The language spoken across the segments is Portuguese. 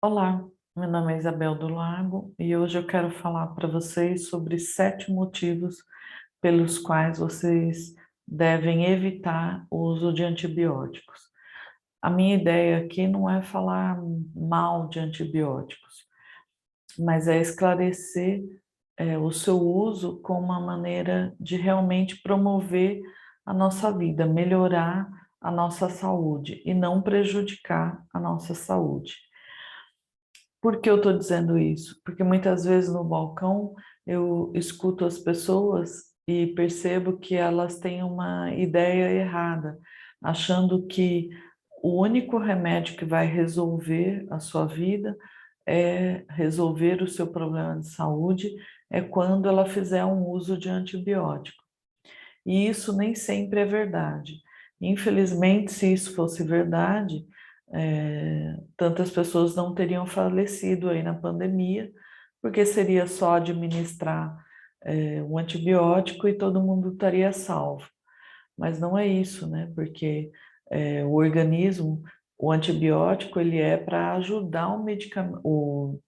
Olá, meu nome é Isabel do Lago e hoje eu quero falar para vocês sobre 7 motivos pelos quais vocês devem evitar o uso de antibióticos. A minha ideia aqui não é falar mal de antibióticos, mas é esclarecer o seu uso como uma maneira de realmente promover a nossa vida, melhorar a nossa saúde e não prejudicar a nossa saúde. Por que eu estou dizendo isso? Porque muitas vezes no balcão eu escuto as pessoas e percebo que elas têm uma ideia errada, achando que o único remédio que vai resolver a sua vida resolver o seu problema de saúde é quando ela fizer um uso de antibiótico. E isso nem sempre é verdade. Infelizmente, se isso fosse verdade, tantas pessoas não teriam falecido aí na pandemia, porque seria só administrar um antibiótico e todo mundo estaria salvo. Mas não é isso, né? Porque o organismo, o antibiótico, ele é para ajudar o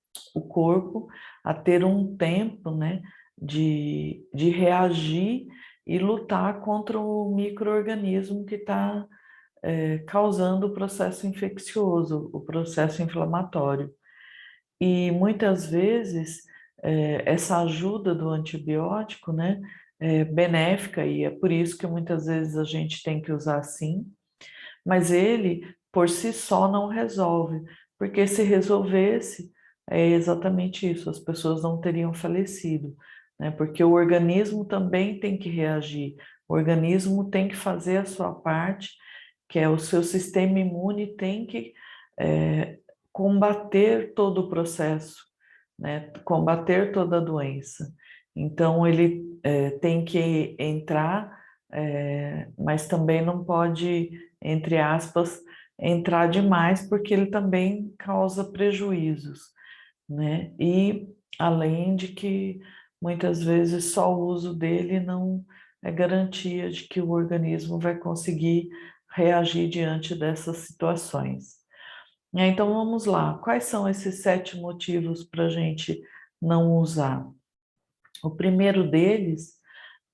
corpo a ter um tempo, né, de reagir e lutar contra o micro-organismo que está causando o processo infeccioso, o processo inflamatório. E muitas vezes essa ajuda do antibiótico, né, é benéfica e é por isso que muitas vezes a gente tem que usar sim, mas ele por si só não resolve, porque se resolvesse é exatamente isso, as pessoas não teriam falecido, né, porque o organismo também tem que reagir, o organismo tem que fazer a sua parte, que é o seu sistema imune tem que é, combater todo o processo, né? Combater toda a doença. Então, ele tem que entrar, mas também não pode, entre aspas, entrar demais, porque ele também causa prejuízos, né? E além de que muitas vezes só o uso dele não é garantia de que o organismo vai conseguir reagir diante dessas situações. Então vamos lá, quais são esses 7 motivos para a gente não usar? O primeiro deles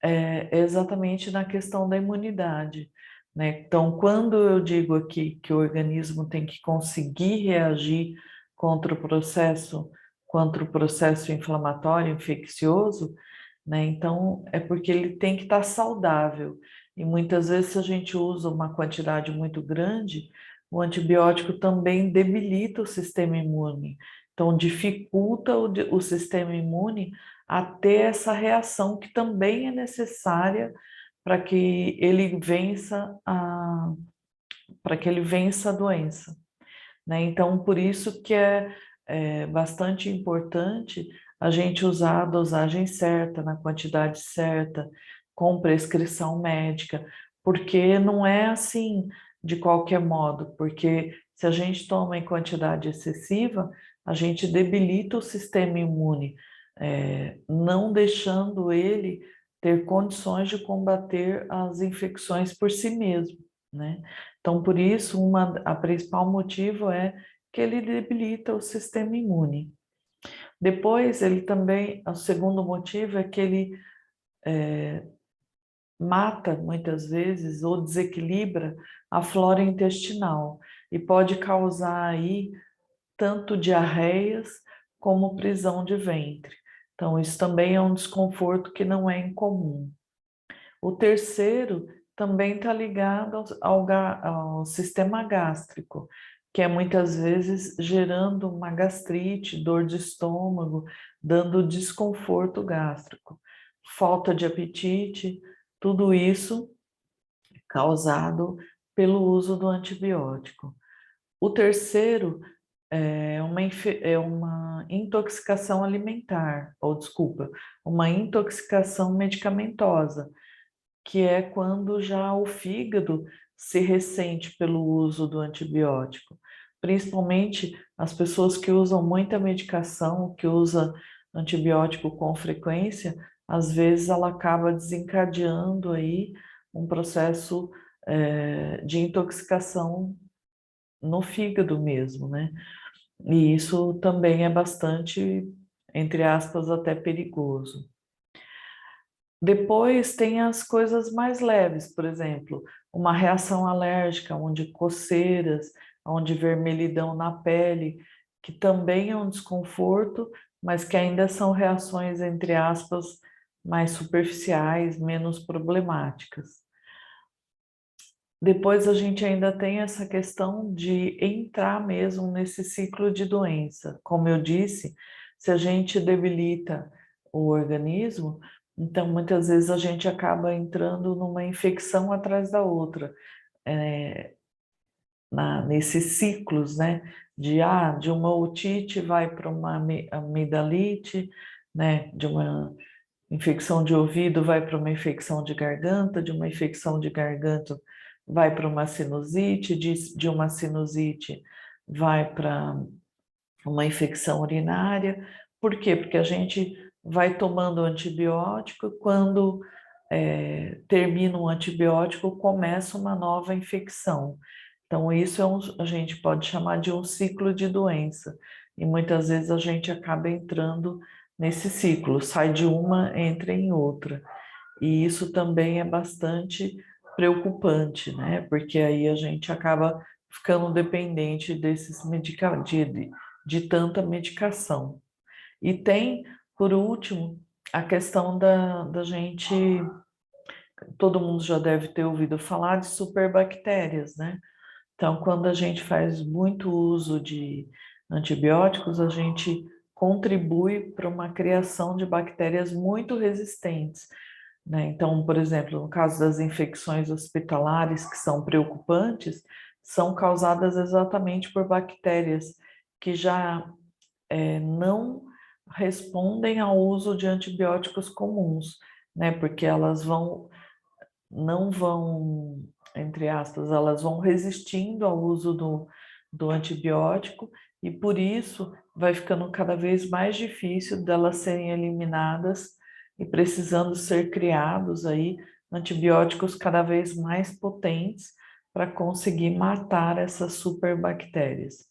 é exatamente na questão da imunidade, né? Então, quando eu digo aqui que o organismo tem que conseguir reagir contra o processo inflamatório, infeccioso, né? Então, é porque ele tem que estar saudável. E muitas vezes, se a gente usa uma quantidade muito grande, o antibiótico também debilita o sistema imune. Então, dificulta o sistema imune a ter essa reação que também é necessária para que ele vença para que ele vença a doença, né? Então, por isso que é bastante importante a gente usar a dosagem certa, na quantidade certa, com prescrição médica, porque não é assim de qualquer modo, porque se a gente toma em quantidade excessiva, a gente debilita o sistema imune, não deixando ele ter condições de combater as infecções por si mesmo, né? Então, por isso, a principal motivo é que ele debilita o sistema imune. Depois, ele também, o segundo motivo é que ele mata, muitas vezes, ou desequilibra a flora intestinal e pode causar aí tanto diarreias como prisão de ventre. Então, isso também é um desconforto que não é incomum. O terceiro também está ligado ao sistema gástrico, que é muitas vezes gerando uma gastrite, dor de estômago, dando desconforto gástrico, falta de apetite, tudo isso causado pelo uso do antibiótico. O terceiro é uma intoxicação alimentar, ou desculpa, uma intoxicação medicamentosa, que é quando já o fígado se ressente pelo uso do antibiótico. Principalmente as pessoas que usam muita medicação, que usam antibiótico com frequência, às vezes ela acaba desencadeando aí um processo de intoxicação no fígado mesmo, né? E isso também é bastante, entre aspas, até perigoso. Depois tem as coisas mais leves, por exemplo, uma reação alérgica, onde coceiras, onde vermelhidão na pele, que também é um desconforto, mas que ainda são reações, entre aspas, mais superficiais, menos problemáticas. Depois a gente ainda tem essa questão de entrar mesmo nesse ciclo de doença. Como eu disse, se a gente debilita o organismo, então muitas vezes a gente acaba entrando numa infecção atrás da outra, nesses ciclos, né? De uma otite vai para uma amidalite, né? De uma infecção de ouvido vai para uma infecção de garganta, de uma infecção de garganta vai para uma sinusite, de uma sinusite vai para uma infecção urinária. Por quê? Porque a gente vai tomando antibiótico, quando termina um antibiótico, começa uma nova infecção. Então, isso a gente pode chamar de um ciclo de doença. E muitas vezes a gente acaba entrando nesse ciclo, sai de uma, entra em outra. E isso também é bastante preocupante, né? Porque aí a gente acaba ficando dependente desses medicamentos, de tanta medicação. E tem, por último, a questão da gente, todo mundo já deve ter ouvido falar de superbactérias, né? Então, quando a gente faz muito uso de antibióticos, a gente contribui para uma criação de bactérias muito resistentes, né? Então, por exemplo, no caso das infecções hospitalares que são preocupantes, são causadas exatamente por bactérias que já não respondem ao uso de antibióticos comuns, né? Porque elas não vão, entre aspas, elas vão resistindo ao uso do antibiótico e por isso vai ficando cada vez mais difícil delas serem eliminadas e precisando ser criados aí antibióticos cada vez mais potentes para conseguir matar essas superbactérias.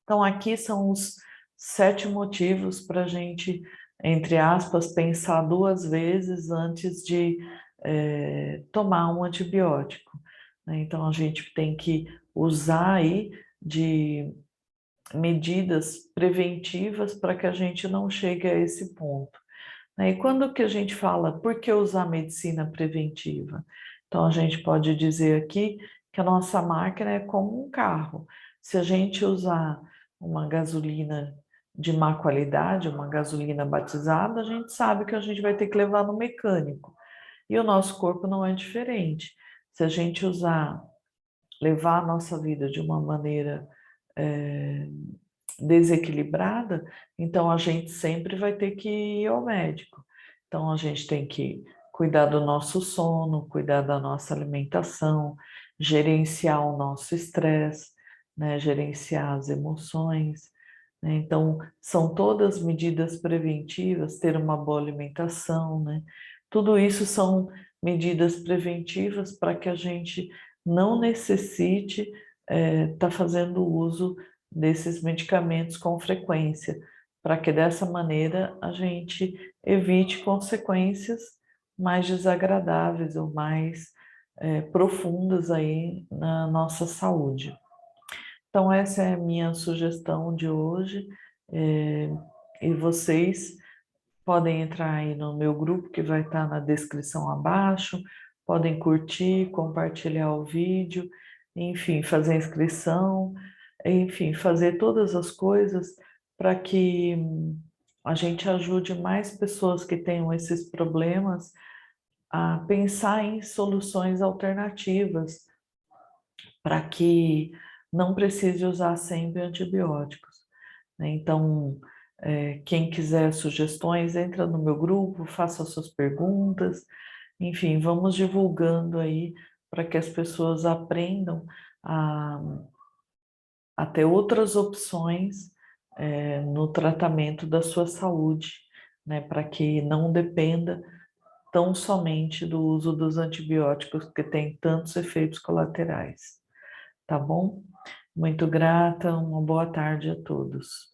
Então, aqui são os 7 motivos para a gente, entre aspas, pensar 2 vezes antes de tomar um antibiótico, né? Então, a gente tem que usar aí de medidas preventivas para que a gente não chegue a esse ponto, né? E quando que a gente fala, por que usar medicina preventiva? Então, a gente pode dizer aqui que a nossa máquina é como um carro. Se a gente usar uma gasolina de má qualidade, uma gasolina batizada, a gente sabe que a gente vai ter que levar no mecânico. E o nosso corpo não é diferente. Se a gente levar a nossa vida de uma maneira desequilibrada, então a gente sempre vai ter que ir ao médico. Então a gente tem que cuidar do nosso sono, cuidar da nossa alimentação, gerenciar o nosso estresse, né, gerenciar as emoções, né? Então são todas medidas preventivas, ter uma boa alimentação, né? Tudo isso são medidas preventivas para que a gente não necessite estar fazendo uso desses medicamentos com frequência, para que dessa maneira a gente evite consequências mais desagradáveis ou mais profundas aí na nossa saúde. Então, essa é a minha sugestão de hoje, e vocês podem entrar aí no meu grupo que vai estar na descrição abaixo, podem curtir, compartilhar o vídeo, enfim, fazer inscrição, enfim, fazer todas as coisas para que a gente ajude mais pessoas que tenham esses problemas a pensar em soluções alternativas para que não precise usar sempre antibióticos, né? Então, quem quiser sugestões, entra no meu grupo, faça suas perguntas, enfim, vamos divulgando aí para que as pessoas aprendam a, a ter outras opções no tratamento da sua saúde, né? Para que não dependa tão somente do uso dos antibióticos, que tem tantos efeitos colaterais, tá bom? Muito grata, uma boa tarde a todos.